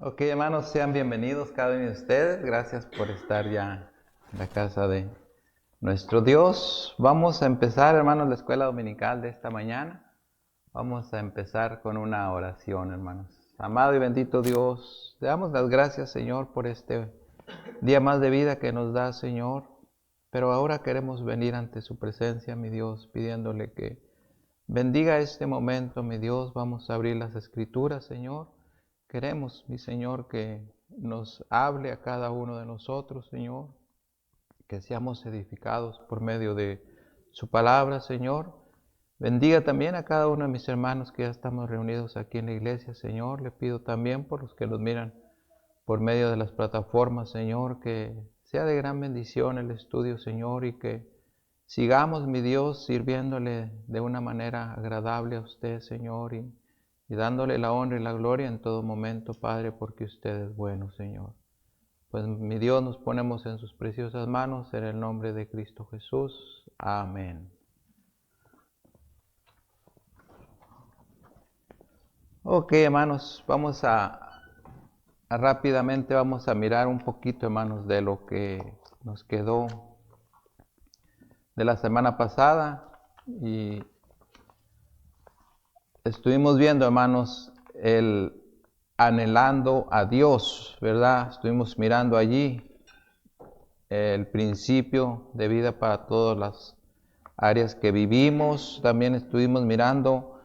Ok, hermanos, sean bienvenidos cada uno de ustedes. Gracias por estar ya en la casa de nuestro Dios. Vamos a empezar, hermanos, la escuela dominical de esta mañana. Vamos a empezar con una oración, hermanos. Amado y bendito Dios, te damos las gracias, Señor, por este día más de vida que nos da, Señor. Pero ahora queremos venir ante su presencia, mi Dios, pidiéndole que bendiga este momento, mi Dios. Vamos a abrir las escrituras, Señor. Queremos, mi Señor, que nos hable a cada uno de nosotros, Señor, que seamos edificados por medio de su palabra, Señor. Bendiga también a cada uno de mis hermanos que ya estamos reunidos aquí en la iglesia, Señor. Le pido también por los que nos miran por medio de las plataformas, Señor, que sea de gran bendición el estudio, Señor, y que sigamos, mi Dios, sirviéndole de una manera agradable a usted, Señor, y dándole la honra y la gloria en todo momento, Padre, porque usted es bueno, Señor. Pues, mi Dios, nos ponemos en sus preciosas manos, en el nombre de Cristo Jesús. Amén. Ok, hermanos, rápidamente vamos a mirar un poquito, hermanos, de lo que nos quedó de la semana pasada. Y estuvimos viendo, hermanos, el anhelando a Dios, ¿verdad? Estuvimos mirando allí el principio de vida para todas las áreas que vivimos. También estuvimos mirando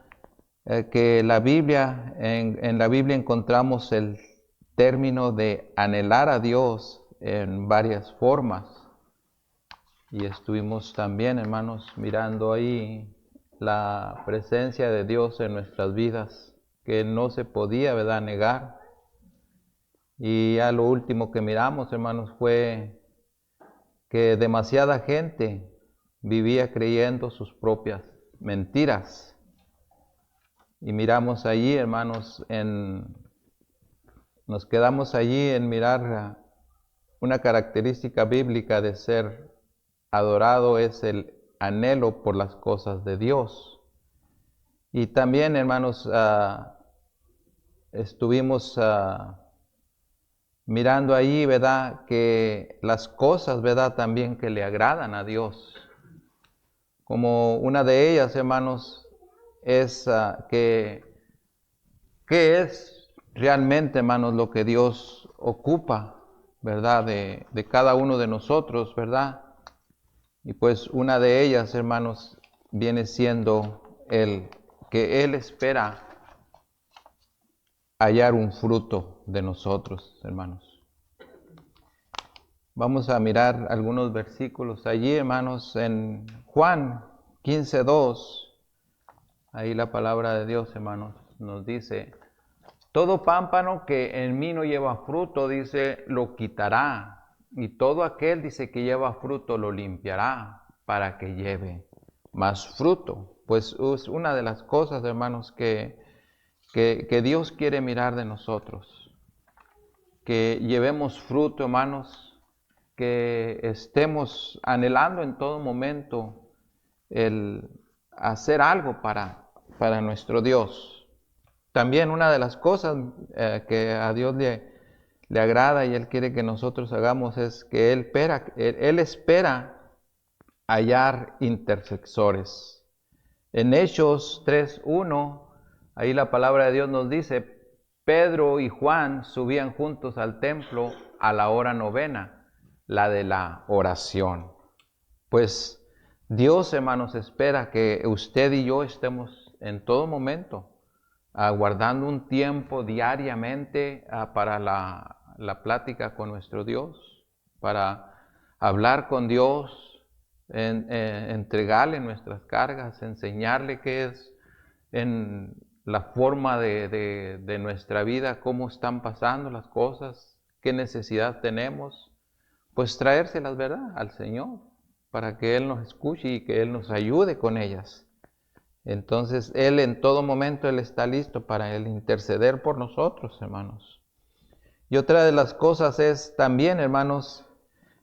que la Biblia, en la Biblia encontramos el término de anhelar a Dios en varias formas. Y estuvimos también, hermanos, mirando ahí la presencia de Dios en nuestras vidas, que no se podía, ¿verdad?, negar. Y ya lo último que miramos, hermanos, fue que demasiada gente vivía creyendo sus propias mentiras. Y miramos allí, hermanos, nos quedamos allí en mirar una característica bíblica de ser adorado es el anhelo por las cosas de Dios. Y también, hermanos, estuvimos mirando ahí, ¿verdad?, que las cosas, ¿verdad?, también que le agradan a Dios. Como una de ellas, hermanos, es ¿qué es realmente, hermanos, lo que Dios ocupa, ¿verdad?, de cada uno de nosotros, ¿verdad? Y pues una de ellas, hermanos, viene siendo el que Él espera hallar un fruto de nosotros, hermanos. Vamos a mirar algunos versículos allí, hermanos, en Juan 15:2. Ahí la palabra de Dios, hermanos, nos dice: todo pámpano que en mí no lleva fruto, dice, lo quitará. Y todo aquel, dice, que lleva fruto, lo limpiará para que lleve más fruto. Pues es una de las cosas, hermanos, que Dios quiere mirar de nosotros. Que llevemos fruto, hermanos, que estemos anhelando en todo momento el hacer algo para nuestro Dios. También una de las cosas que a Dios le agrada y Él quiere que nosotros hagamos es que Él espera hallar intercesores. En Hechos 3:1, ahí la palabra de Dios nos dice: Pedro y Juan subían juntos al templo a la hora novena, la de la oración. Pues Dios, hermanos, espera que usted y yo estemos en todo momento guardando un tiempo diariamente para la plática con nuestro Dios, para hablar con Dios, entregarle nuestras cargas, enseñarle qué es en la forma de nuestra vida, cómo están pasando las cosas, qué necesidad tenemos, pues traérselas, ¿verdad?, al Señor, para que Él nos escuche y que Él nos ayude con ellas. Entonces, Él en todo momento, Él está listo para Él interceder por nosotros, hermanos. Y otra de las cosas es también, hermanos,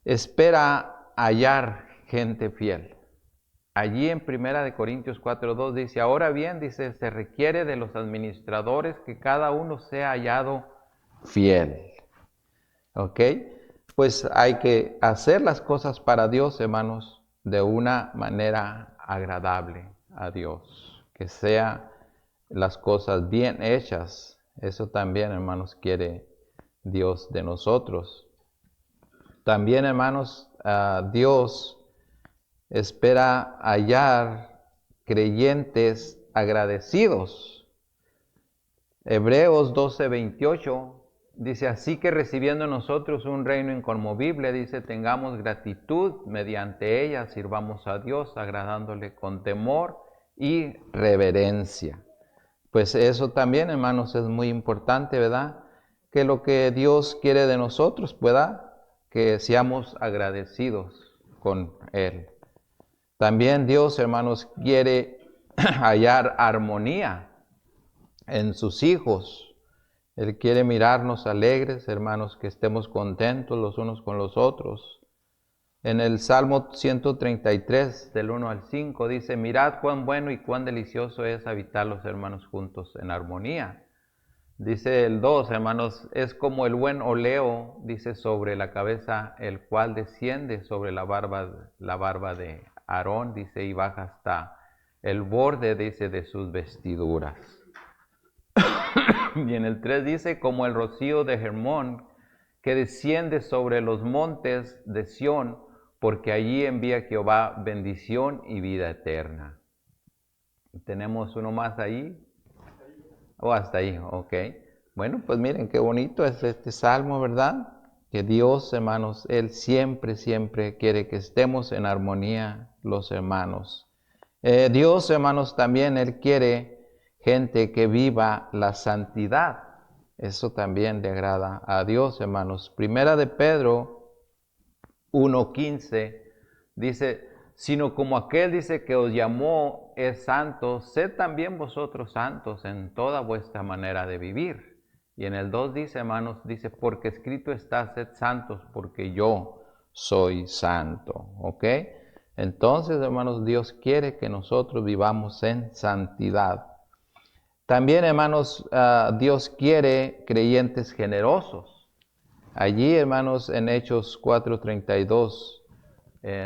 espera hallar gente fiel. Allí en 1 Corintios 4:2 dice: ahora bien, dice, se requiere de los administradores que cada uno sea hallado fiel. ¿Ok? Pues hay que hacer las cosas para Dios, hermanos, de una manera agradable a Dios. Que sean las cosas bien hechas. Eso también, hermanos, quiere Dios de nosotros. También, hermanos, Dios espera hallar creyentes agradecidos. Hebreos 12:28 dice, así que recibiendo nosotros un reino inconmovible, dice, tengamos gratitud, mediante ella sirvamos a Dios, agradándole con temor y reverencia. Pues eso también, hermanos, es muy importante, ¿verdad? Que lo que Dios quiere de nosotros, ¿verdad? Que seamos agradecidos con Él. También Dios, hermanos, quiere hallar armonía en sus hijos. Él quiere mirarnos alegres, hermanos, que estemos contentos los unos con los otros. En el Salmo 133, del 1 al 5, dice, mirad cuán bueno y cuán delicioso es habitar los hermanos juntos en armonía. Dice el 2, hermanos, es como el buen oleo, dice, sobre la cabeza, el cual desciende sobre la barba de Aarón, dice, y baja hasta el borde, dice, de sus vestiduras. Y en el 3 dice, como el rocío de Hermón, que desciende sobre los montes de Sión, porque allí envía Jehová bendición y vida eterna. ¿Tenemos uno más ahí? ¿O hasta ahí? Ok. Bueno, pues miren qué bonito es este salmo, ¿verdad? Que Dios, hermanos, Él siempre, siempre quiere que estemos en armonía los hermanos. Dios, hermanos, también Él quiere gente que viva la santidad. Eso también le agrada a Dios, hermanos. Primera de Pedro 1:15 dice, sino como aquel dice que os llamó es santo, sed también vosotros santos en toda vuestra manera de vivir. Y en el 2 dice, hermanos, dice, porque escrito está, sed santos, porque yo soy santo. ¿Ok? Entonces, hermanos, Dios quiere que nosotros vivamos en santidad. También, hermanos, Dios quiere creyentes generosos. Allí, hermanos, en Hechos 4:32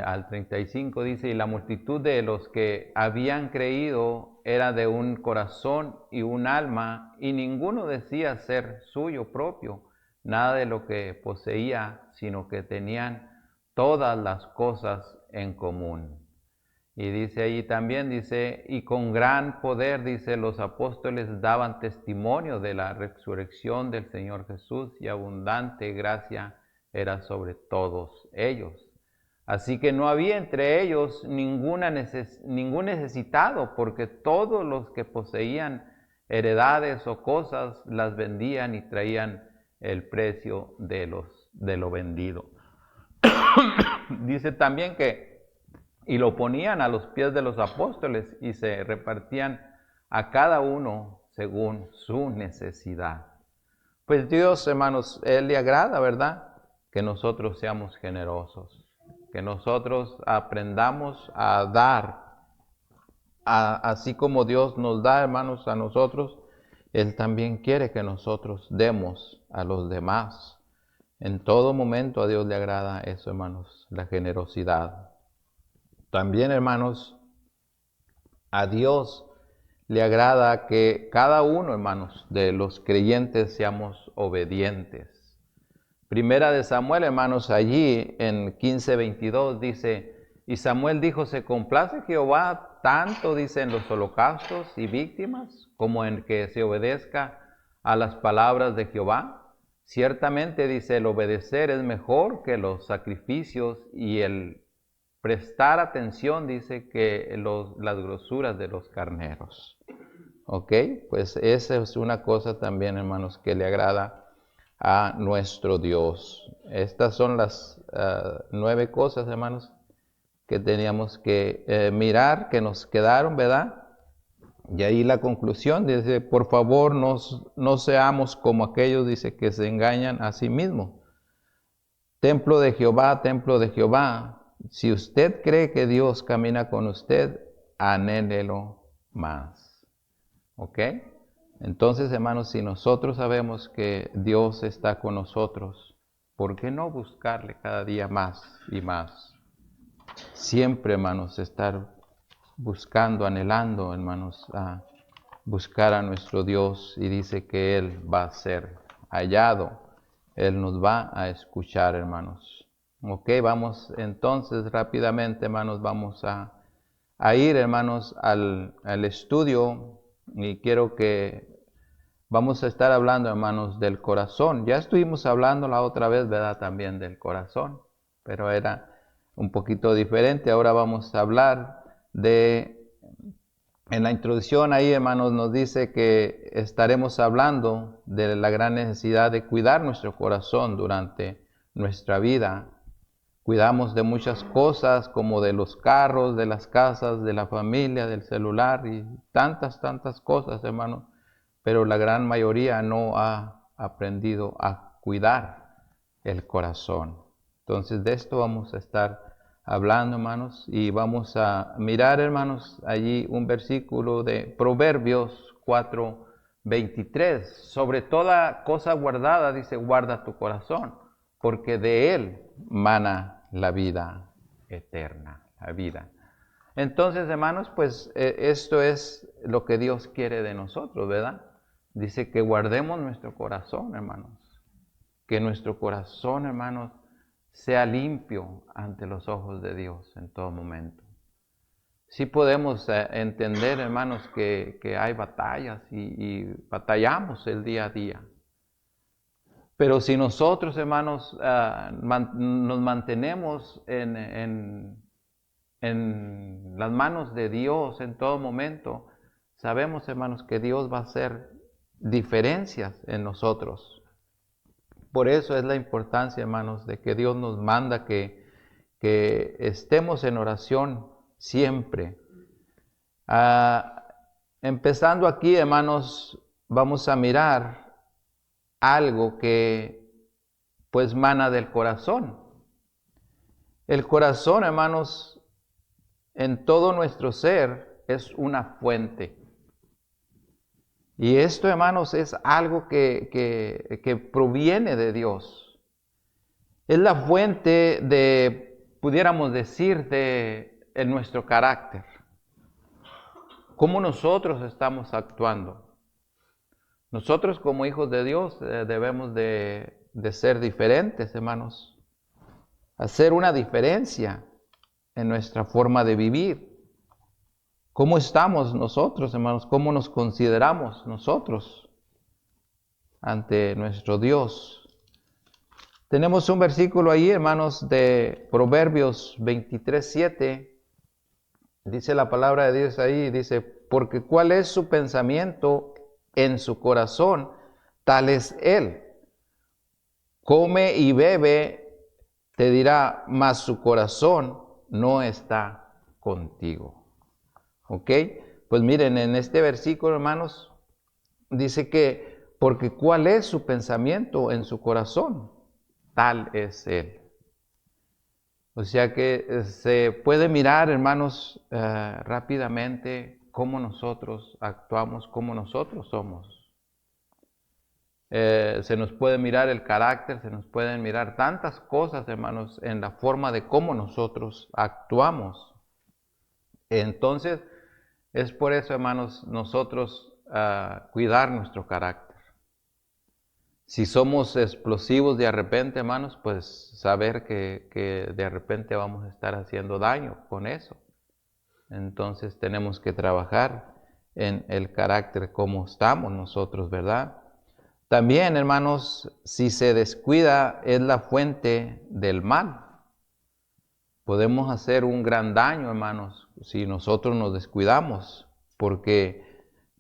al 35 dice, y la multitud de los que habían creído era de un corazón y un alma, y ninguno decía ser suyo propio, nada de lo que poseía, sino que tenían todas las cosas en común. Y dice allí también, dice, y con gran poder, dice, los apóstoles daban testimonio de la resurrección del Señor Jesús, y abundante gracia era sobre todos ellos. Así que no había entre ellos ningún necesitado, porque todos los que poseían heredades o cosas las vendían y traían el precio de lo vendido. Dice también que, y lo ponían a los pies de los apóstoles y se repartían a cada uno según su necesidad. Pues Dios, hermanos, Él le agrada, ¿verdad? Que nosotros seamos generosos. Que nosotros aprendamos a dar, así como Dios nos da, hermanos, a nosotros, Él también quiere que nosotros demos a los demás. En todo momento a Dios le agrada eso, hermanos, la generosidad. También, hermanos, a Dios le agrada que cada uno, hermanos, de los creyentes seamos obedientes. Primera de Samuel, hermanos, allí en 15:22 dice, y Samuel dijo, ¿se complace Jehová tanto, dice, en los holocaustos y víctimas, como en que se obedezca a las palabras de Jehová? Ciertamente, dice, el obedecer es mejor que los sacrificios y el prestar atención, dice, que las grosuras de los carneros. ¿Ok? Pues esa es una cosa también, hermanos, que le agrada a nuestro Dios. Estas son las 9 cosas, hermanos, que teníamos que mirar, que nos quedaron, ¿verdad? Y ahí la conclusión dice, por favor, no seamos como aquellos, dice, que se engañan a sí mismos. Templo de Jehová, templo de Jehová. Si usted cree que Dios camina con usted, anhélelo más. ¿Ok? Entonces, hermanos, si nosotros sabemos que Dios está con nosotros, ¿por qué no buscarle cada día más y más? Siempre, hermanos, estar buscando, anhelando, hermanos, a buscar a nuestro Dios, y dice que Él va a ser hallado, Él nos va a escuchar, hermanos. Ok, vamos entonces rápidamente, hermanos, vamos a ir, hermanos, al estudio, y quiero que vamos a estar hablando, hermanos, del corazón. Ya estuvimos hablando la otra vez, ¿verdad? También del corazón, pero era un poquito diferente. Ahora vamos a hablar en la introducción ahí, hermanos, nos dice que estaremos hablando de la gran necesidad de cuidar nuestro corazón durante nuestra vida. Cuidamos de muchas cosas, como de los carros, de las casas, de la familia, del celular y tantas cosas, hermanos. Pero la gran mayoría no ha aprendido a cuidar el corazón. Entonces de esto vamos a estar hablando, hermanos, y vamos a mirar, hermanos, allí un versículo de Proverbios 4:23. Sobre toda cosa guardada, dice, guarda tu corazón, porque de él mana la vida eterna, la vida. Entonces, hermanos, pues esto es lo que Dios quiere de nosotros, ¿verdad? Dice que guardemos nuestro corazón, hermanos. Que nuestro corazón, hermanos, sea limpio ante los ojos de Dios en todo momento. Sí podemos entender, hermanos, que hay batallas y batallamos el día a día. Pero si nosotros, hermanos, nos mantenemos en las manos de Dios en todo momento, sabemos, hermanos, que Dios va a hacer diferencias en nosotros. Por eso es la importancia, hermanos, de que Dios nos manda que estemos en oración siempre. Empezando aquí, hermanos, vamos a mirar algo que pues mana del corazón. El corazón, hermanos, en todo nuestro ser es una fuente. Y esto, hermanos, es algo que proviene de Dios. Es la fuente pudiéramos decir, en nuestro carácter. Cómo nosotros estamos actuando. Nosotros como hijos de Dios debemos de ser diferentes, hermanos. Hacer una diferencia en nuestra forma de vivir. ¿Cómo estamos nosotros, hermanos? ¿Cómo nos consideramos nosotros ante nuestro Dios? Tenemos un versículo ahí, hermanos, de Proverbios 23:7. Dice la palabra de Dios ahí, dice, porque cuál es su pensamiento en su corazón, tal es él. Come y bebe, te dirá, mas su corazón no está contigo. ¿Ok? Pues miren, en este versículo, hermanos, dice que, porque cuál es su pensamiento en su corazón, tal es él. O sea que se puede mirar, hermanos, rápidamente cómo nosotros actuamos, cómo nosotros somos. Se nos puede mirar el carácter, se nos pueden mirar tantas cosas, hermanos, en la forma de cómo nosotros actuamos. Entonces, es por eso, hermanos, nosotros cuidar nuestro carácter. Si somos explosivos de repente, hermanos, pues saber que de repente vamos a estar haciendo daño con eso. Entonces tenemos que trabajar en el carácter como estamos nosotros, ¿verdad? También, hermanos, si se descuida es la fuente del mal. Podemos hacer un gran daño, hermanos, si nosotros nos descuidamos, porque,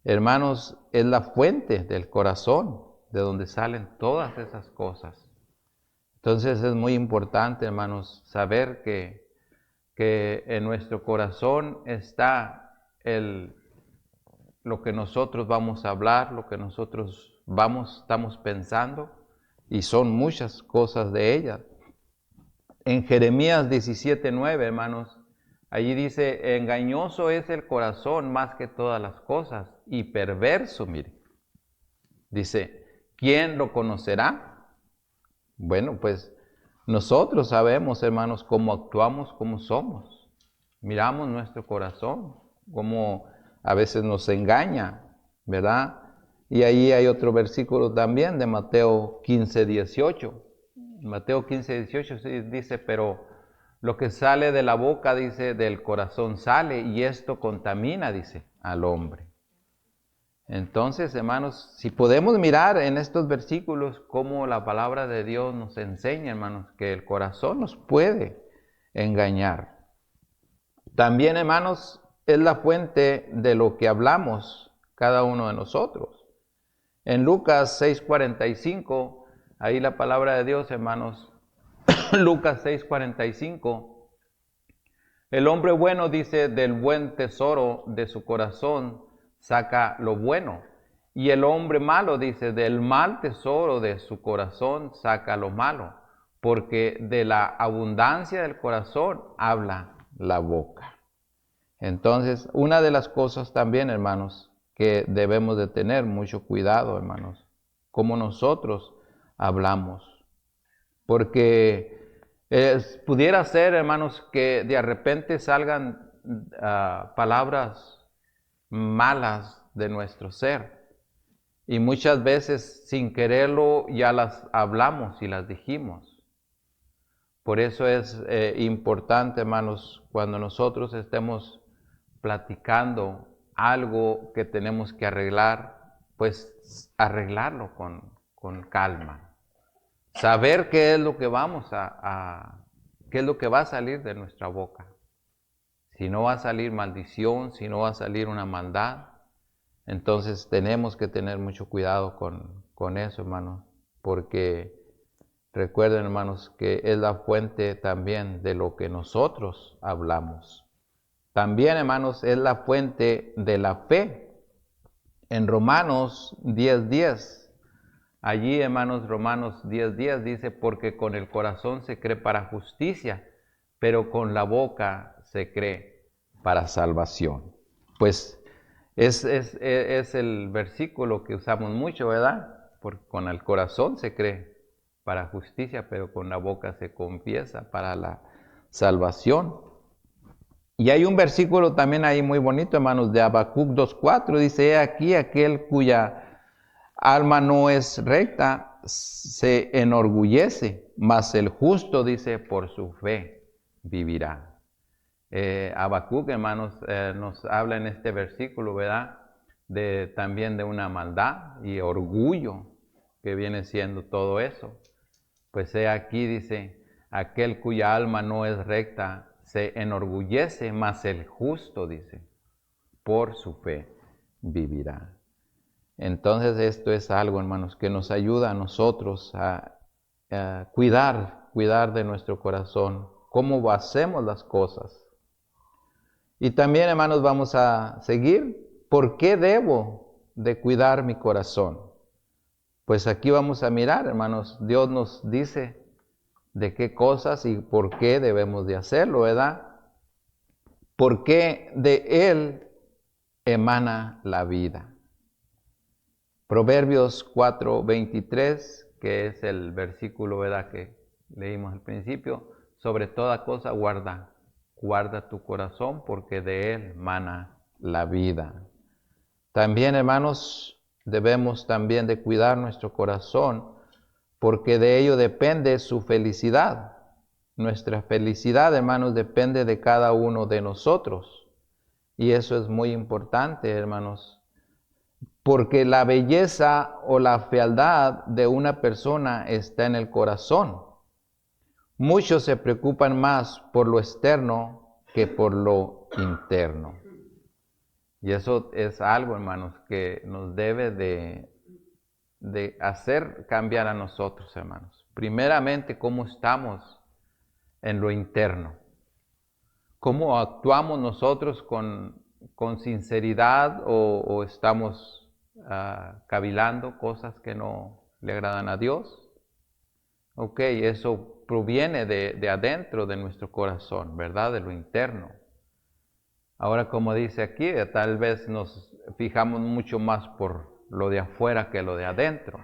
hermanos, es la fuente del corazón, de donde salen todas esas cosas. Entonces es muy importante, hermanos, saber que en nuestro corazón está lo que nosotros vamos a hablar, lo que nosotros estamos pensando, y son muchas cosas de ellas. En Jeremías 17:9, hermanos, allí dice, engañoso es el corazón más que todas las cosas y perverso, mire. Dice, ¿quién lo conocerá? Bueno, pues nosotros sabemos, hermanos, cómo actuamos, cómo somos. Miramos nuestro corazón, cómo a veces nos engaña, ¿verdad? Y ahí hay otro versículo también de Mateo 15:18. Mateo 15:18 dice, pero lo que sale de la boca, dice, del corazón sale, y esto contamina, dice, al hombre. Entonces, hermanos, si podemos mirar en estos versículos cómo la palabra de Dios nos enseña, hermanos, que el corazón nos puede engañar. También, hermanos, es la fuente de lo que hablamos cada uno de nosotros. En Lucas 6:45, ahí la palabra de Dios, hermanos, Lucas 6:45, el hombre bueno, dice, del buen tesoro de su corazón saca lo bueno. Y el hombre malo, dice, del mal tesoro de su corazón saca lo malo. Porque de la abundancia del corazón habla la boca. Entonces, una de las cosas también, hermanos, que debemos de tener mucho cuidado, hermanos, como nosotros hablamos. Porque pudiera ser, hermanos, que de repente salgan palabras malas de nuestro ser. Y muchas veces sin quererlo ya las hablamos y las dijimos. Por eso es importante, hermanos, cuando nosotros estemos platicando algo que tenemos que arreglar, pues arreglarlo con calma. Saber qué es lo que qué es lo que va a salir de nuestra boca. Si no va a salir maldición, si no va a salir una maldad, entonces tenemos que tener mucho cuidado con eso, hermanos, porque recuerden, hermanos, que es la fuente también de lo que nosotros hablamos. También, hermanos, es la fuente de la fe. En Romanos 10:10, allí, hermanos, Romanos 10:10 dice, porque con el corazón se cree para justicia, pero con la boca se cree para salvación. Pues es el versículo que usamos mucho, ¿verdad? Porque con el corazón se cree para justicia, pero con la boca se confiesa para la salvación. Y hay un versículo también ahí muy bonito, hermanos, de Habacuc 2:4, dice, he aquí aquel cuya alma no es recta, se enorgullece, mas el justo, dice, por su fe vivirá. Habacuc, hermanos, nos habla en este versículo, ¿verdad? También de una maldad y orgullo que viene siendo todo eso. Pues aquí dice, aquel cuya alma no es recta se enorgullece, mas el justo, dice, por su fe vivirá. Entonces esto es algo, hermanos, que nos ayuda a nosotros a cuidar de nuestro corazón, cómo hacemos las cosas. Y también, hermanos, vamos a seguir. ¿Por qué debo de cuidar mi corazón? Pues aquí vamos a mirar, hermanos, Dios nos dice de qué cosas y por qué debemos de hacerlo, ¿verdad? Porque de Él emana la vida. Proverbios 4:23, que es el versículo, ¿verdad?, que leímos al principio, sobre toda cosa guarda tu corazón, porque de él mana la vida. También, hermanos, debemos también de cuidar nuestro corazón, porque de ello depende su felicidad. Nuestra felicidad, hermanos, depende de cada uno de nosotros. Y eso es muy importante, hermanos, porque la belleza o la fealdad de una persona está en el corazón. Muchos se preocupan más por lo externo que por lo interno. Y eso es algo, hermanos, que nos debe de hacer cambiar a nosotros, hermanos. Primeramente, cómo estamos en lo interno. Cómo actuamos nosotros con sinceridad o estamos cavilando cosas que no le agradan a Dios. Ok, eso proviene de adentro de nuestro corazón, ¿verdad? De lo interno. Ahora, como dice aquí, tal vez nos fijamos mucho más por lo de afuera que lo de adentro.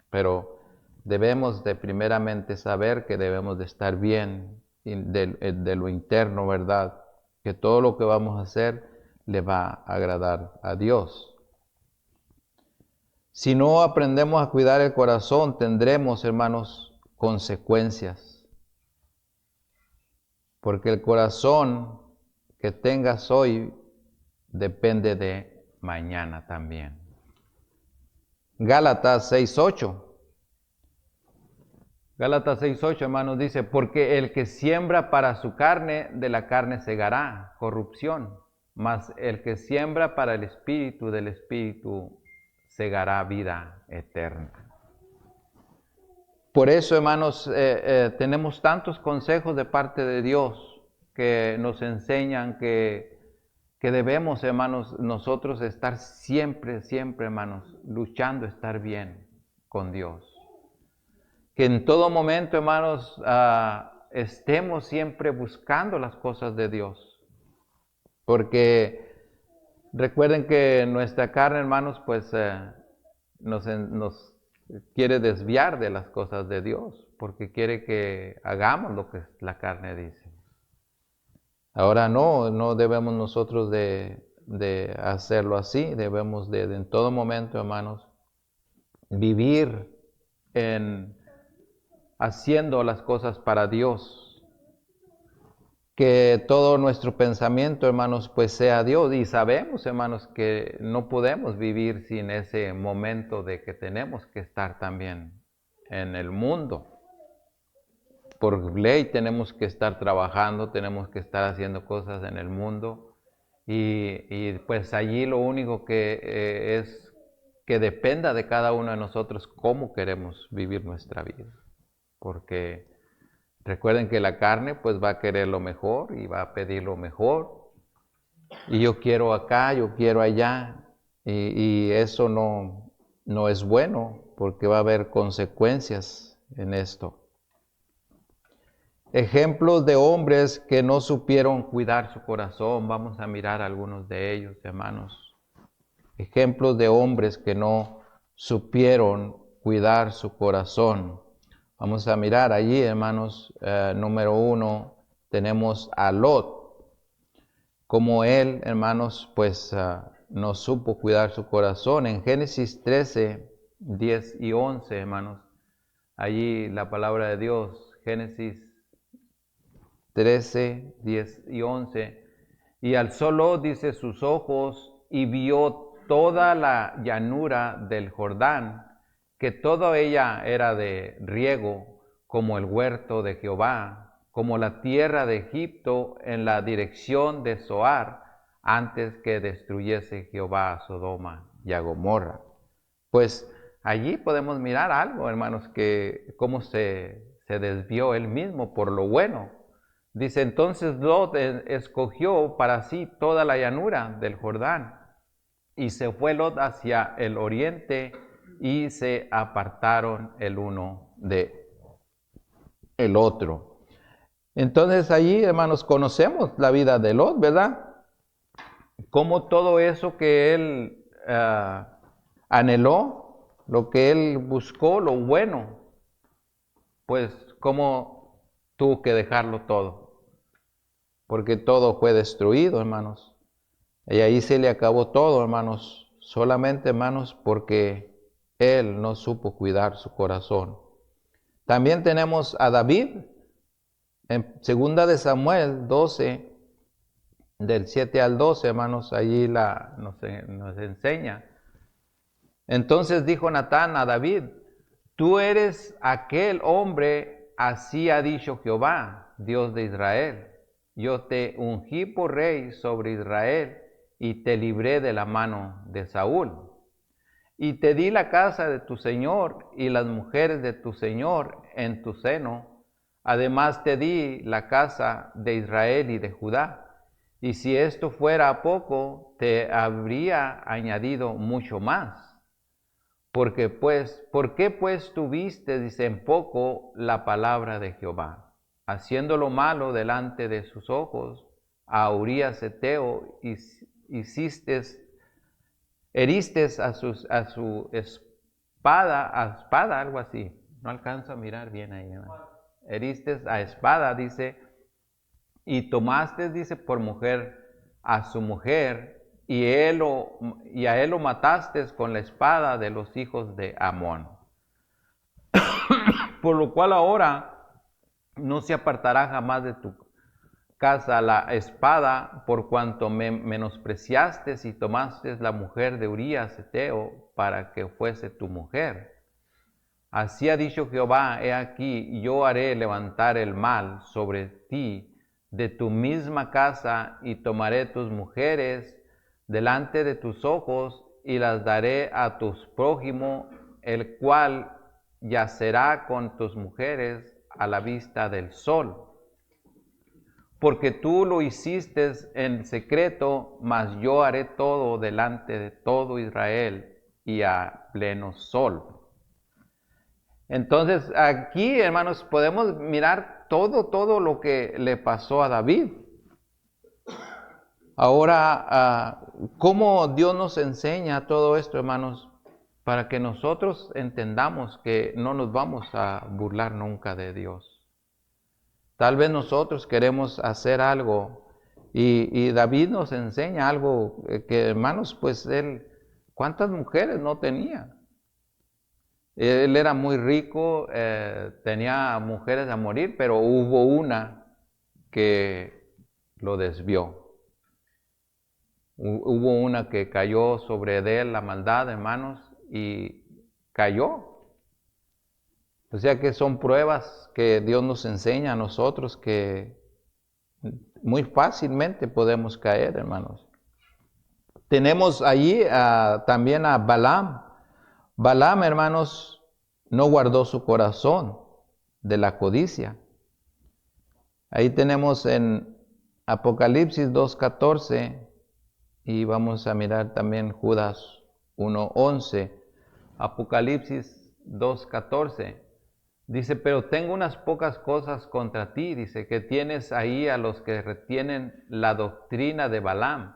Pero debemos de primeramente saber que debemos de estar bien de lo interno, ¿verdad? Que todo lo que vamos a hacer le va a agradar a Dios. Si no aprendemos a cuidar el corazón, tendremos, hermanos, consecuencias. Porque el corazón que tengas hoy depende de mañana también. Gálatas 6:8. Gálatas 6:8, hermanos, dice, porque el que siembra para su carne, de la carne segará corrupción, mas el que siembra para el Espíritu, del Espíritu segará vida eterna. Por eso, hermanos, tenemos tantos consejos de parte de Dios que nos enseñan que debemos, hermanos, nosotros estar siempre, hermanos, luchando, estar bien con Dios. Que en todo momento, hermanos, estemos siempre buscando las cosas de Dios. Porque recuerden que nuestra carne, hermanos, pues nos quiere desviar de las cosas de Dios, porque quiere que hagamos lo que la carne dice. Ahora no debemos nosotros de hacerlo así, debemos de en todo momento, hermanos, vivir haciendo las cosas para Dios. Que todo nuestro pensamiento, hermanos, pues sea Dios. Y sabemos, hermanos, que no podemos vivir sin ese momento de que tenemos que estar también en el mundo. Por ley tenemos que estar trabajando, tenemos que estar haciendo cosas en el mundo. Y pues allí lo único que es que dependa de cada uno de nosotros cómo queremos vivir nuestra vida. Porque recuerden que la carne pues va a querer lo mejor y va a pedir lo mejor. Y yo quiero acá, yo quiero allá. Y eso no es bueno porque va a haber consecuencias en esto. Ejemplos de hombres que no supieron cuidar su corazón. Vamos a mirar algunos de ellos, hermanos. Ejemplos de hombres que no supieron cuidar su corazón. Vamos a mirar allí, hermanos, número 1, tenemos a Lot. Como él, hermanos, pues no supo cuidar su corazón. En Génesis 13, 10 y 11, hermanos, allí la palabra de Dios, Génesis 13, 10 y 11. Y alzó Lot, dice, sus ojos y vio toda la llanura del Jordán, que toda ella era de riego, como el huerto de Jehová, como la tierra de Egipto en la dirección de Zoar, antes que destruyese Jehová a Sodoma y a Gomorra. Pues allí podemos mirar algo, hermanos, que cómo se desvió él mismo por lo bueno. Dice, entonces Lot escogió para sí toda la llanura del Jordán, y se fue Lot hacia el oriente, y se apartaron el uno de el otro. Entonces allí, hermanos, conocemos la vida de Lot, ¿verdad? Cómo todo eso que él anheló, lo que él buscó, lo bueno, pues cómo tuvo que dejarlo todo. Porque todo fue destruido, hermanos. Y ahí se le acabó todo, hermanos. Solamente, hermanos, porque él no supo cuidar su corazón. También tenemos a David, en 2 de Samuel 12, del 7 al 12, hermanos, allí nos enseña. Entonces dijo Natán a David, tú eres aquel hombre, así ha dicho Jehová, Dios de Israel. Yo te ungí por rey sobre Israel y te libré de la mano de Saúl. Y te di la casa de tu señor y las mujeres de tu señor en tu seno. Además te di la casa de Israel y de Judá. Y si esto fuera poco, te habría añadido mucho más. ¿Por qué pues tuviste, dice, en poco la palabra de Jehová, haciendo lo malo delante de sus ojos? A Urías Eteo hiciste heriste a su espada, algo así. No alcanzo a mirar bien ahí. Heriste a espada, dice, y tomaste, dice, por mujer a su mujer, y a él lo mataste con la espada de los hijos de Amón. Por lo cual ahora no se apartará jamás de tu casa la espada, por cuanto me menospreciaste y tomaste la mujer de Urías Heteo para que fuese tu mujer. Así ha dicho Jehová, he aquí, yo haré levantar el mal sobre ti de tu misma casa, y tomaré tus mujeres delante de tus ojos, y las daré a tus prójimo, el cual yacerá con tus mujeres a la vista del sol. Porque tú lo hiciste en secreto, mas yo haré todo delante de todo Israel y a pleno sol. Entonces, aquí, hermanos, podemos mirar todo lo que le pasó a David. Ahora, ¿cómo Dios nos enseña todo esto, hermanos? Para que nosotros entendamos que no nos vamos a burlar nunca de Dios. Tal vez nosotros queremos hacer algo y David nos enseña algo que, hermanos, pues él, ¿cuántas mujeres no tenía? Él era muy rico, tenía mujeres a morir, pero hubo una que lo desvió. Hubo una que cayó sobre él la maldad, hermanos, y cayó. O sea que son pruebas que Dios nos enseña a nosotros que muy fácilmente podemos caer, hermanos. Tenemos allí también a Balaam. Balaam, hermanos, no guardó su corazón de la codicia. Ahí tenemos en Apocalipsis 2:14 y vamos a mirar también Judas 1:11. Apocalipsis 2:14 dice, pero tengo unas pocas cosas contra ti, dice, que tienes ahí a los que retienen la doctrina de Balaam,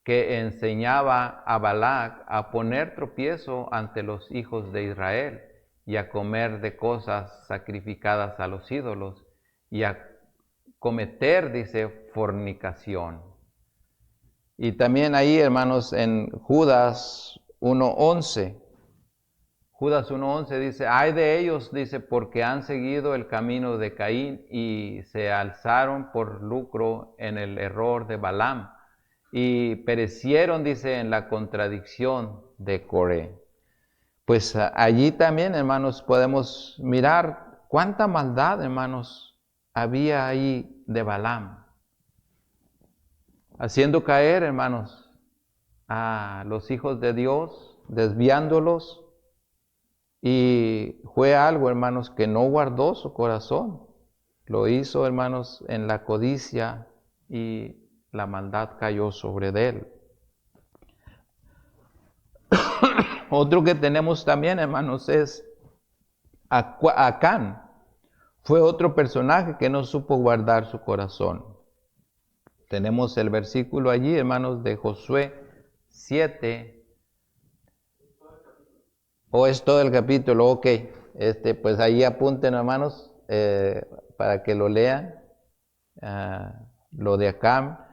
que enseñaba a Balac a poner tropiezo ante los hijos de Israel, y a comer de cosas sacrificadas a los ídolos, y a cometer, dice, fornicación. Y también ahí, hermanos, en Judas 1:11, Judas 1:11 dice, ay de ellos, dice, porque han seguido el camino de Caín y se alzaron por lucro en el error de Balaam, y perecieron, dice, en la contradicción de Coré. Pues allí también, hermanos, podemos mirar cuánta maldad, hermanos, había ahí de Balaam, haciendo caer, hermanos, a los hijos de Dios, desviándolos, y fue algo, hermanos, que no guardó su corazón. Lo hizo, hermanos, en la codicia, y la maldad cayó sobre él. Otro que tenemos también, hermanos, es Acán. Fue otro personaje que no supo guardar su corazón. Tenemos el versículo allí, hermanos, de Josué 7. ¿O es todo el capítulo? Ok. Pues ahí apunten, hermanos, para que lo lean. Lo de Acán.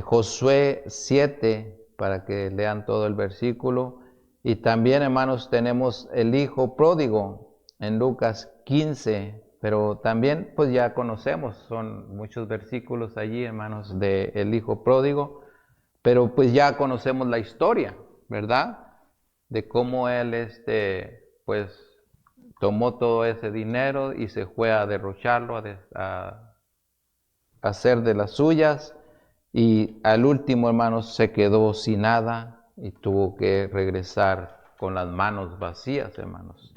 Josué 7, para que lean todo el versículo. Y también, hermanos, tenemos el hijo pródigo en Lucas 15, pero también pues ya conocemos, son muchos versículos allí, hermanos, de el hijo pródigo, pero pues ya conocemos la historia, ¿verdad? De cómo él, pues tomó todo ese dinero y se fue a derrocharlo, a hacer de las suyas, y al último, hermanos, se quedó sin nada y tuvo que regresar con las manos vacías, hermanos.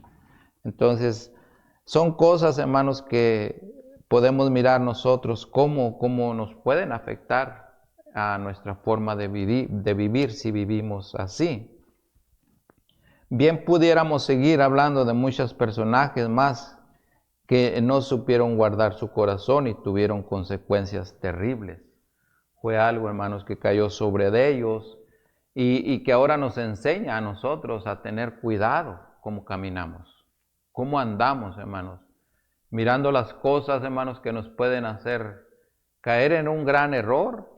Entonces, son cosas, hermanos, que podemos mirar nosotros cómo nos pueden afectar a nuestra forma de vivir si vivimos así. Bien pudiéramos seguir hablando de muchos personajes más que no supieron guardar su corazón y tuvieron consecuencias terribles. Fue algo, hermanos, que cayó sobre ellos, y que ahora nos enseña a nosotros a tener cuidado cómo caminamos, cómo andamos, hermanos, mirando las cosas, hermanos, que nos pueden hacer caer en un gran error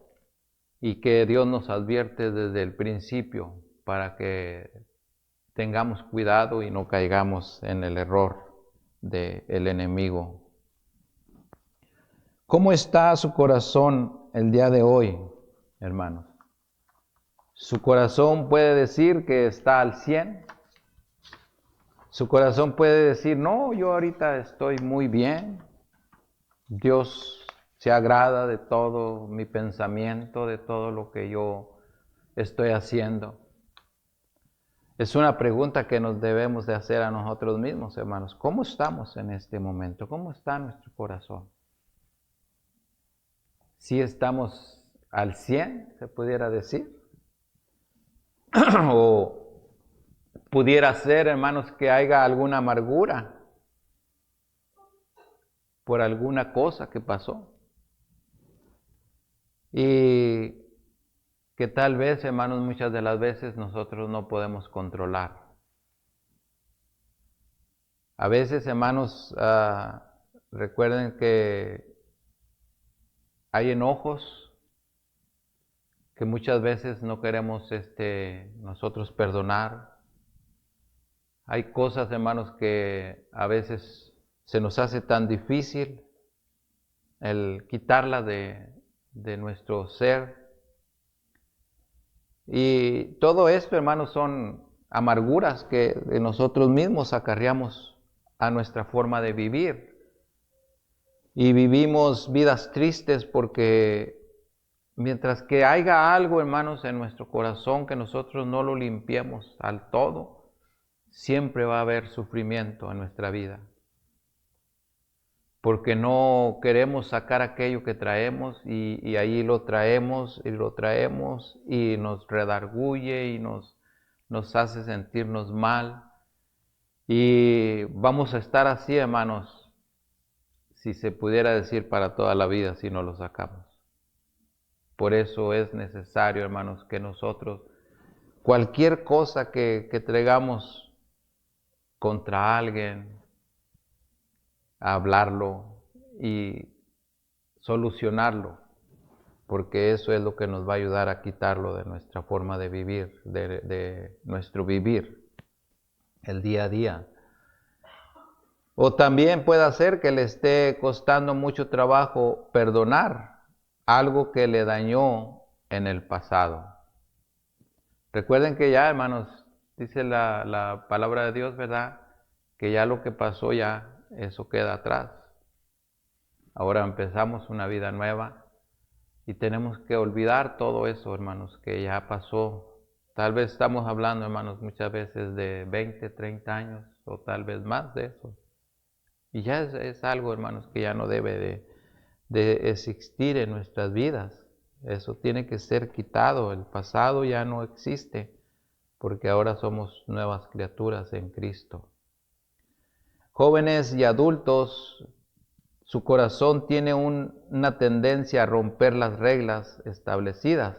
y que Dios nos advierte desde el principio para que tengamos cuidado y no caigamos en el error del enemigo. ¿Cómo está su corazón el día de hoy, hermanos? Su corazón puede decir que está al 100. Su corazón puede decir, no, yo ahorita estoy muy bien. Dios se agrada de todo mi pensamiento, de todo lo que yo estoy haciendo. Es una pregunta que nos debemos de hacer a nosotros mismos, hermanos. ¿Cómo estamos en este momento? ¿Cómo está nuestro corazón? Si estamos al 100, se pudiera decir. O pudiera ser, hermanos, que haya alguna amargura por alguna cosa que pasó. Y que tal vez, hermanos, muchas de las veces nosotros no podemos controlar. A veces, hermanos, recuerden que hay enojos que muchas veces no queremos nosotros perdonar. Hay cosas, hermanos, que a veces se nos hace tan difícil el quitarlas de nuestro ser. Y todo esto, hermanos, son amarguras que de nosotros mismos acarreamos a nuestra forma de vivir. Y vivimos vidas tristes porque mientras que haya algo, hermanos, en nuestro corazón que nosotros no lo limpiemos al todo, siempre va a haber sufrimiento en nuestra vida. Porque no queremos sacar aquello que traemos y ahí lo traemos y nos redarguye y nos hace sentirnos mal. Y vamos a estar así, hermanos, si se pudiera decir para toda la vida si no lo sacamos. Por eso es necesario, hermanos, que nosotros, cualquier cosa que traigamos contra alguien, hablarlo y solucionarlo, porque eso es lo que nos va a ayudar a quitarlo de nuestra forma de vivir, de nuestro vivir, el día a día. O también puede ser que le esté costando mucho trabajo perdonar algo que le dañó en el pasado. Recuerden que ya, hermanos, dice la palabra de Dios, ¿verdad? Que ya lo que pasó ya, eso queda atrás. Ahora empezamos una vida nueva y tenemos que olvidar todo eso, hermanos, que ya pasó. Tal vez estamos hablando, hermanos, muchas veces de 20, 30 años o tal vez más de eso. Y ya es algo, hermanos, que ya no debe de existir en nuestras vidas. Eso tiene que ser quitado. El pasado ya no existe porque ahora somos nuevas criaturas en Cristo. Jóvenes y adultos, su corazón tiene una tendencia a romper las reglas establecidas.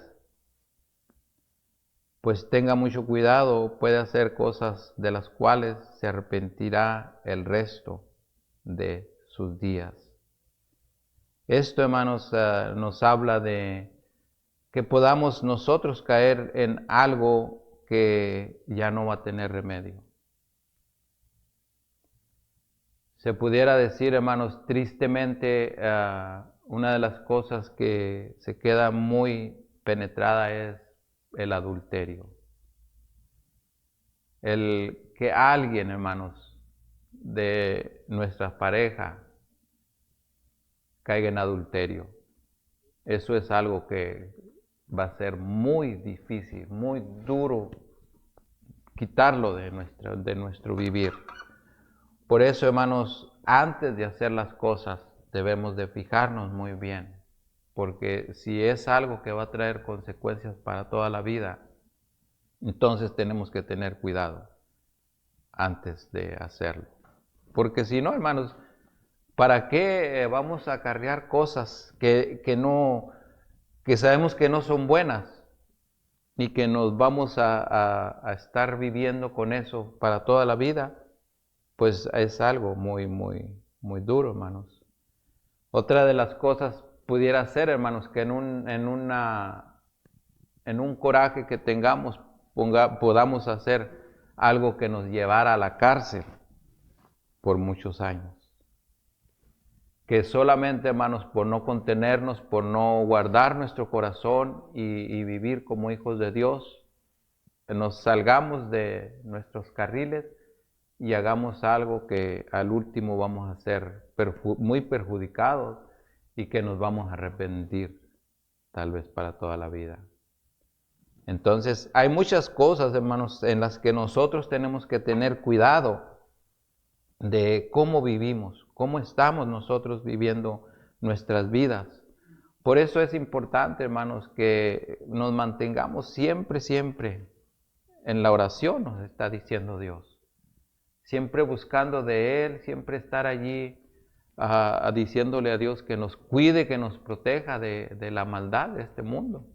Pues tenga mucho cuidado, puede hacer cosas de las cuales se arrepentirá el resto de sus días. Esto, hermanos, nos habla de que podamos nosotros caer en algo que ya no va a tener remedio. Se pudiera decir, hermanos, tristemente, una de las cosas que se queda muy penetrada es el adulterio. El que alguien, hermanos, de nuestra pareja caiga en adulterio. Eso es algo que va a ser muy difícil, muy duro quitarlo de nuestro vivir. Por eso, hermanos, antes de hacer las cosas debemos de fijarnos muy bien, porque si es algo que va a traer consecuencias para toda la vida, entonces tenemos que tener cuidado antes de hacerlo. Porque si no, hermanos, ¿para qué vamos a acarrear cosas que sabemos que no son buenas? y que nos vamos a estar viviendo con eso para toda la vida, pues es algo muy, muy, muy duro, hermanos. Otra de las cosas pudiera ser, hermanos, que en un coraje que tengamos, podamos hacer algo que nos llevara a la cárcel por muchos años. Que solamente, hermanos, por no contenernos, por no guardar nuestro corazón y vivir como hijos de Dios, nos salgamos de nuestros carriles y hagamos algo que al último vamos a ser muy perjudicados y que nos vamos a arrepentir, tal vez para toda la vida. Entonces, hay muchas cosas, hermanos, en las que nosotros tenemos que tener cuidado de cómo vivimos, cómo estamos nosotros viviendo nuestras vidas. Por eso es importante, hermanos, que nos mantengamos siempre, siempre en la oración, nos está diciendo Dios. Siempre buscando de Él, siempre estar allí diciéndole a Dios que nos cuide, que nos proteja de la maldad de este mundo.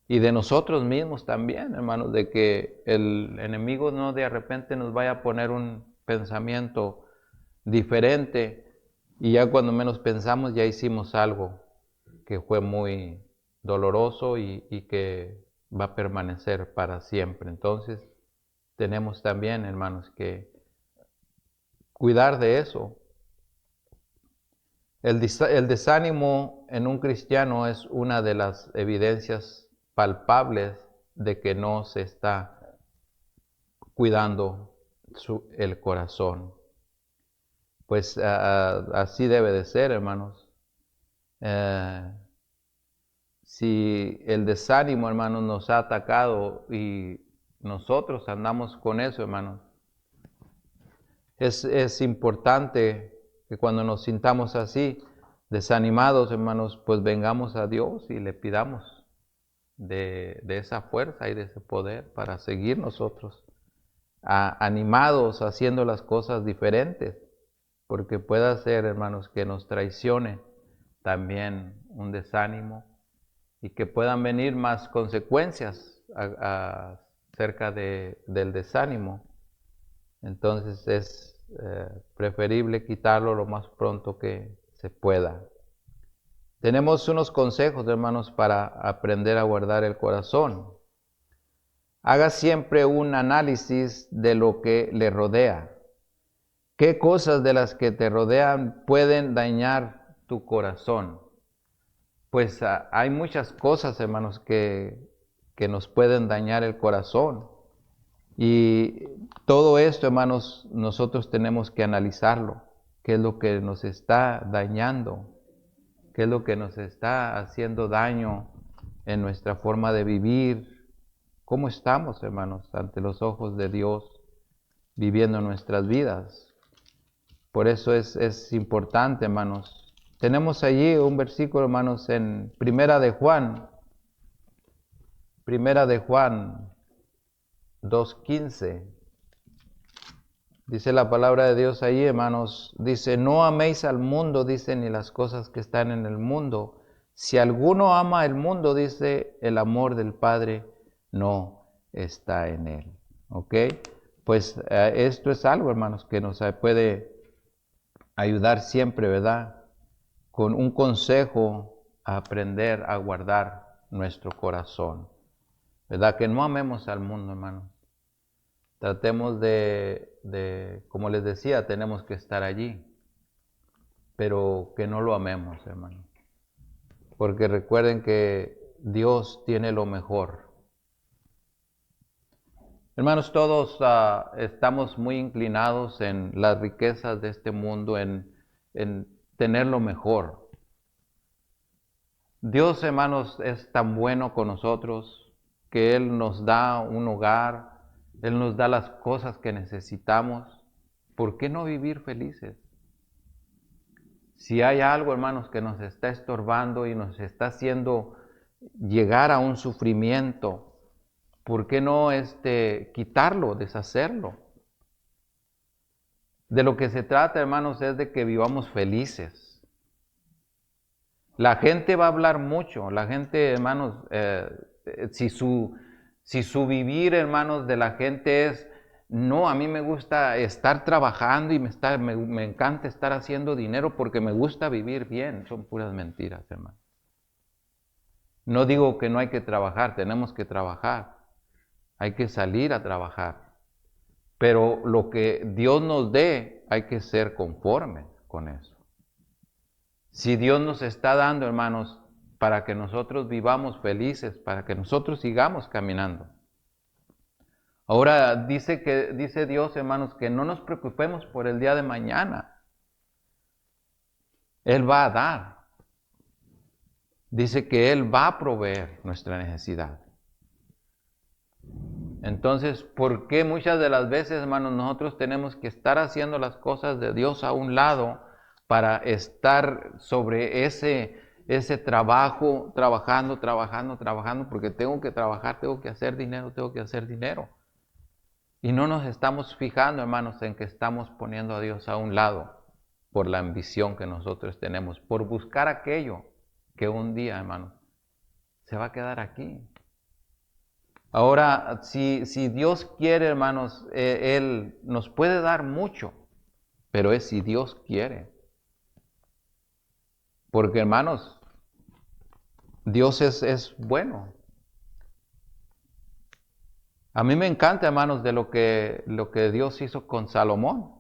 Y de nosotros mismos también, hermanos, de que el enemigo no de repente nos vaya a poner un pensamiento diferente y ya cuando menos pensamos ya hicimos algo que fue muy doloroso y que va a permanecer para siempre. Entonces tenemos también, hermanos, que cuidar de eso. El desánimo en un cristiano es una de las evidencias palpables de que no se está cuidando el corazón. Pues así debe de ser, hermanos. Si el desánimo, hermanos, nos ha atacado y nosotros andamos con eso, hermanos, es importante que cuando nos sintamos así, desanimados, hermanos, pues vengamos a Dios y le pidamos de esa fuerza y de ese poder para seguir nosotros animados, haciendo las cosas diferentes, porque pueda ser, hermanos, que nos traicione también un desánimo y que puedan venir más consecuencias acerca del desánimo. Entonces es preferible quitarlo lo más pronto que se pueda. Tenemos unos consejos, hermanos, para aprender a guardar el corazón. Haga siempre un análisis de lo que le rodea. ¿Qué cosas de las que te rodean pueden dañar tu corazón? Pues hay muchas cosas, hermanos, que nos pueden dañar el corazón. Y todo esto, hermanos, nosotros tenemos que analizarlo. ¿Qué es lo que nos está dañando? ¿Qué es lo que nos está haciendo daño en nuestra forma de vivir? ¿Cómo estamos, hermanos, ante los ojos de Dios, viviendo nuestras vidas? Por eso es importante, hermanos. Tenemos allí un versículo, hermanos, en Primera de Juan 2:15. Dice la palabra de Dios allí, hermanos, dice, no améis al mundo, dice, ni las cosas que están en el mundo. Si alguno ama el mundo, dice, el amor del Padre no está en él. ¿Ok? Pues esto es algo, hermanos, que nos puede ayudar siempre, ¿verdad? Con un consejo a aprender a guardar nuestro corazón. ¿Verdad? Que no amemos al mundo, hermanos. Tratemos como les decía, tenemos que estar allí, pero que no lo amemos, hermano. Porque recuerden que Dios tiene lo mejor. Hermanos, todos estamos muy inclinados en las riquezas de este mundo, en tener lo mejor. Dios, hermanos, es tan bueno con nosotros que Él nos da un hogar, Él nos da las cosas que necesitamos. ¿Por qué no vivir felices? Si hay algo, hermanos, que nos está estorbando y nos está haciendo llegar a un sufrimiento, ¿por qué no quitarlo, deshacerlo? De lo que se trata, hermanos, es de que vivamos felices. La gente va a hablar mucho, la gente, hermanos, si su Si su vivir, hermanos, de la gente es, no, a mí me gusta estar trabajando y me encanta estar haciendo dinero porque me gusta vivir bien, son puras mentiras, hermanos. No digo que no hay que trabajar, tenemos que trabajar, hay que salir a trabajar, pero lo que Dios nos dé, hay que ser conformes con eso. Si Dios nos está dando, hermanos, para que nosotros vivamos felices, para que nosotros sigamos caminando. Ahora dice Dios, hermanos, que no nos preocupemos por el día de mañana. Él va a dar. Dice que Él va a proveer nuestra necesidad. Entonces, ¿por qué muchas de las veces, hermanos, nosotros tenemos que estar haciendo las cosas de Dios a un lado para estar sobre ese trabajo, trabajando, porque tengo que trabajar, tengo que hacer dinero? Y no nos estamos fijando, hermanos, en que estamos poniendo a Dios a un lado por la ambición que nosotros tenemos, por buscar aquello que un día, hermanos, se va a quedar aquí. Ahora, si Dios quiere, hermanos, Él nos puede dar mucho, pero es si Dios quiere. Porque, hermanos, Dios es bueno. A mí me encanta, hermanos, de lo que Dios hizo con Salomón,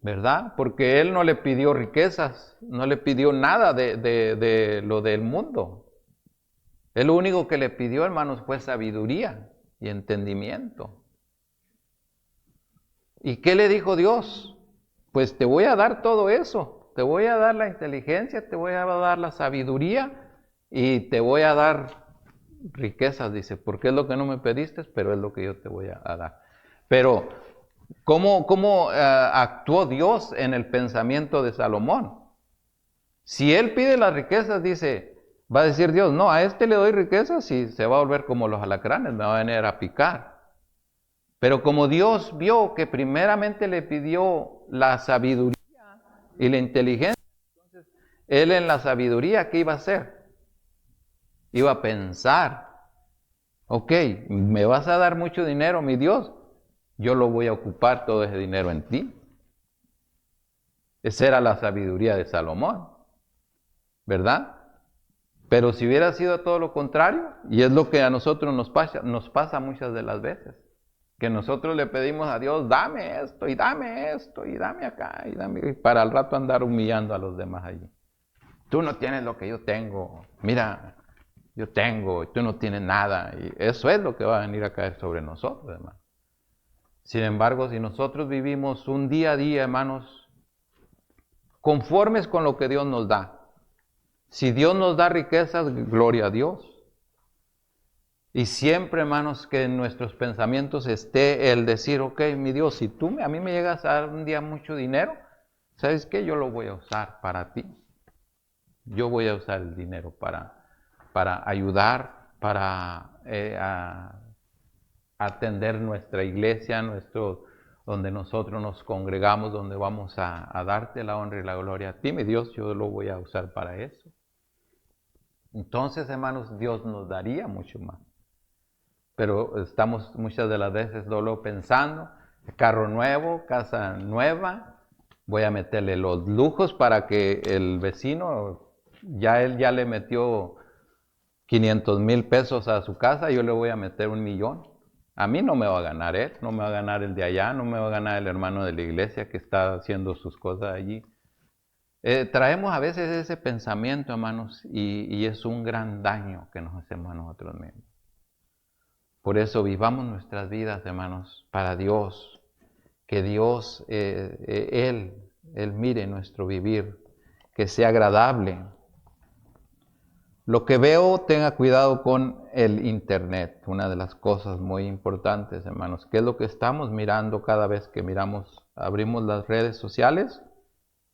¿verdad? Porque Él no le pidió riquezas, no le pidió nada de lo del mundo. Él lo único que le pidió, hermanos, fue sabiduría y entendimiento. ¿Y qué le dijo Dios? Pues te voy a dar todo eso, te voy a dar la inteligencia, te voy a dar la sabiduría y te voy a dar riquezas, dice, porque es lo que no me pediste, pero es lo que yo te voy a dar. Pero, ¿cómo actuó Dios en el pensamiento de Salomón? Si él pide las riquezas, dice, va a decir Dios, no, a este le doy riquezas y se va a volver como los alacranes, me va a venir a picar. Pero como Dios vio que primeramente le pidió la sabiduría y la inteligencia, entonces él en la sabiduría, ¿qué iba a hacer? Iba a pensar, ok, me vas a dar mucho dinero, mi Dios, yo lo voy a ocupar todo ese dinero en ti. Esa era la sabiduría de Salomón, ¿verdad? Pero si hubiera sido todo lo contrario, y es lo que a nosotros nos pasa muchas de las veces, que nosotros le pedimos a Dios, dame esto, y dame esto, y dame acá, y para al rato andar humillando a los demás allí. Tú no tienes lo que yo tengo, mira, yo tengo, y tú no tienes nada, y eso es lo que va a venir a caer sobre nosotros, hermano. Sin embargo, si nosotros vivimos un día a día, hermanos, conformes con lo que Dios nos da, si Dios nos da riquezas, gloria a Dios. Y siempre, hermanos, que en nuestros pensamientos esté el decir, ok, mi Dios, si tú a mí me llegas a dar un día mucho dinero, ¿sabes qué? Yo lo voy a usar para ti. Yo voy a usar el dinero para ayudar, para atender nuestra iglesia, donde nosotros nos congregamos, donde vamos a darte la honra y la gloria a ti, mi Dios, yo lo voy a usar para eso. Entonces, hermanos, Dios nos daría mucho más. Pero estamos muchas de las veces solo pensando, carro nuevo, casa nueva, voy a meterle los lujos para que el vecino, él ya le metió 500,000 pesos a su casa, yo le voy a meter 1,000,000. A mí no me va a ganar él, no me va a ganar el de allá, no me va a ganar el hermano de la iglesia que está haciendo sus cosas allí. Traemos a veces ese pensamiento, hermanos, y es un gran daño que nos hacemos a nosotros mismos. Por eso vivamos nuestras vidas, hermanos, para Dios. Que Dios, Él mire nuestro vivir, que sea agradable. Lo que veo, tenga cuidado con el internet, una de las cosas muy importantes, hermanos. ¿Qué es lo que estamos mirando cada vez que abrimos las redes sociales?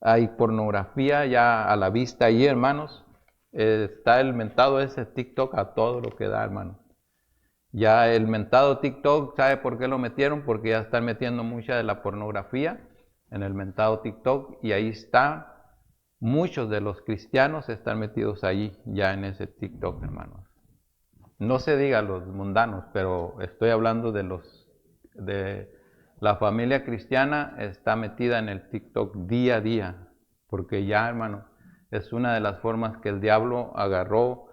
Hay pornografía ya a la vista ahí, hermanos. Está el mentado ese TikTok a todo lo que da, hermanos. Ya el mentado TikTok, ¿sabe por qué lo metieron? Porque ya están metiendo mucha de la pornografía en el mentado TikTok y ahí está. Muchos de los cristianos están metidos ahí ya en ese TikTok, hermanos. no se diga los mundanos, pero estoy hablando de la familia cristiana está metida en el TikTok día a día, porque ya, hermano, es una de las formas que el diablo agarró,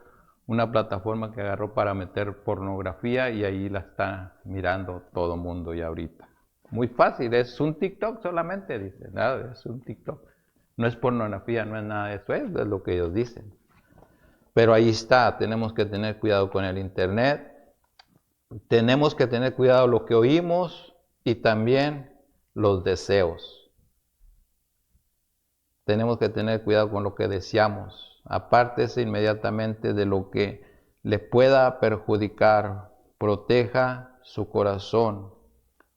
una plataforma que agarró para meter pornografía y ahí la está mirando todo mundo ya ahorita. Muy fácil, es un TikTok solamente, dice, nada, es un TikTok. No es pornografía, no es nada de eso, es lo que ellos dicen. Pero ahí está, tenemos que tener cuidado con el internet, tenemos que tener cuidado lo que oímos y también los deseos. Tenemos que tener cuidado con lo que deseamos. Apártese inmediatamente de lo que le pueda perjudicar. Proteja su corazón.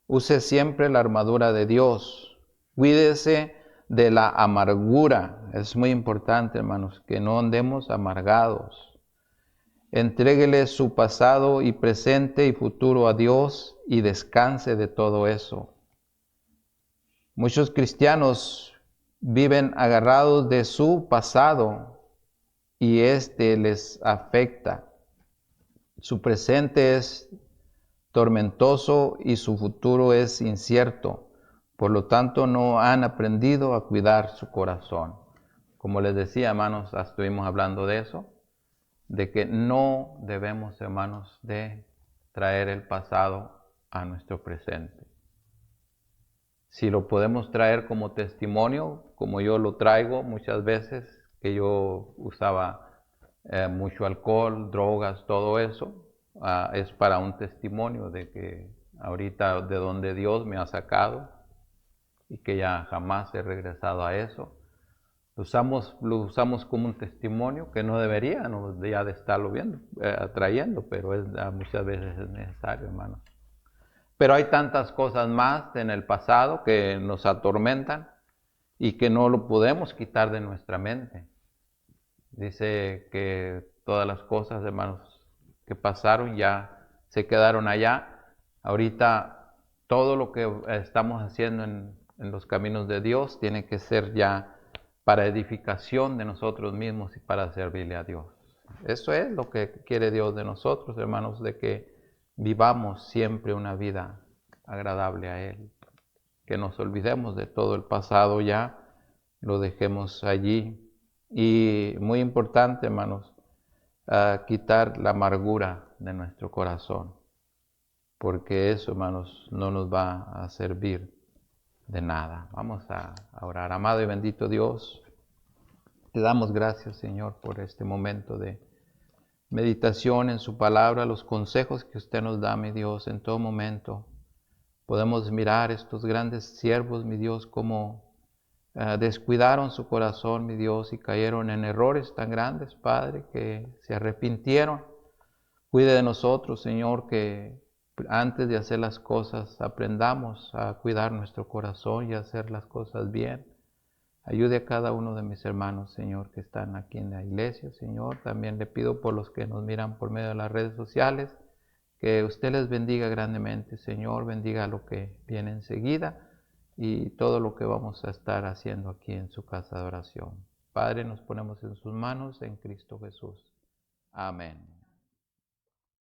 Use siempre la armadura de Dios. Cuídese de la amargura. Es muy importante, hermanos, que no andemos amargados. Entréguele su pasado y presente y futuro a Dios y descanse de todo eso. Muchos cristianos viven agarrados de su pasado y este les afecta. Su presente es tormentoso y su futuro es incierto. Por lo tanto, no han aprendido a cuidar su corazón. Como les decía, hermanos, estuvimos hablando de eso, de que no debemos, hermanos, de traer el pasado a nuestro presente. Si lo podemos traer como testimonio, como yo lo traigo muchas veces, que yo usaba mucho alcohol, drogas, todo eso, es para un testimonio de que ahorita de donde Dios me ha sacado y que ya jamás he regresado a eso. Lo usamos como un testimonio que no deberíamos ya de estarlo viendo, trayendo, pero muchas veces es necesario, hermanos. Pero hay tantas cosas más en el pasado que nos atormentan y que no lo podemos quitar de nuestra mente. Dice que todas las cosas, hermanos, que pasaron ya se quedaron allá. Ahorita todo lo que estamos haciendo en los caminos de Dios tiene que ser ya para edificación de nosotros mismos y para servirle a Dios. Eso es lo que quiere Dios de nosotros, hermanos, de que vivamos siempre una vida agradable a Él. Que nos olvidemos de todo el pasado ya, lo dejemos allí. Y muy importante, hermanos, quitar la amargura de nuestro corazón, porque eso, hermanos, no nos va a servir de nada. Vamos a orar. Amado y bendito Dios, te damos gracias, Señor, por este momento de meditación en su palabra, los consejos que usted nos da, mi Dios, en todo momento. Podemos mirar estos grandes siervos, mi Dios, como descuidaron su corazón, mi Dios, y cayeron en errores tan grandes, Padre, que se arrepintieron. Cuide de nosotros, Señor, que antes de hacer las cosas aprendamos a cuidar nuestro corazón y a hacer las cosas bien. Ayude a cada uno de mis hermanos, Señor, que están aquí en la iglesia, Señor. También le pido por los que nos miran por medio de las redes sociales, que usted les bendiga grandemente, Señor. Bendiga lo que viene enseguida y todo lo que vamos a estar haciendo aquí en su casa de oración. Padre, nos ponemos en sus manos en Cristo Jesús. Amén.